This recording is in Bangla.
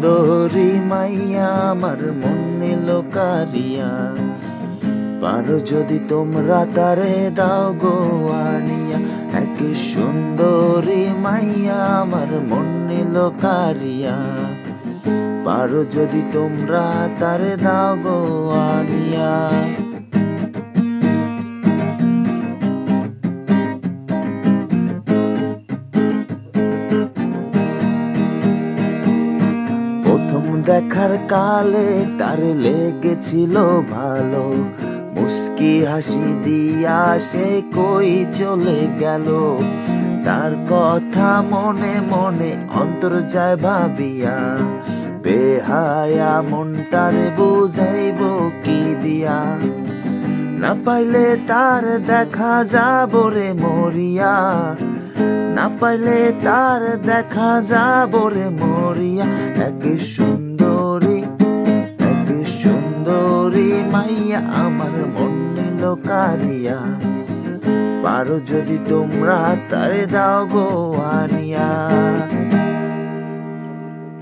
সুন্দরী মাইয়া আমার মন নিল কারিয়া, পারো যদি তোমরা তারে দাও গো আনিয়া। এক সুন্দরী মাইয়া আমার মন নিল কারিয়া, পারো যদি তোমরা তারে দাও গো আনিয়া। প্রথম দেখার কালে তার লেগেছিল ভালো, মুস্কি হাসি দিয়া সে কই চলে গেল। তার কথা মনে মনে অন্তর যায় ভাবিয়া, বেহায়া মনটারে বুঝাইব কি দিয়া। না পাইলে তার দেখা যাব রে মরিয়া, না পাইলে তার দেখা যাব রে মরিয়া। এক সুন্দরী মাইয়া আমার মন নিল কারিয়া, পারো যদি তোমরা তারে দাও গো আনিয়া।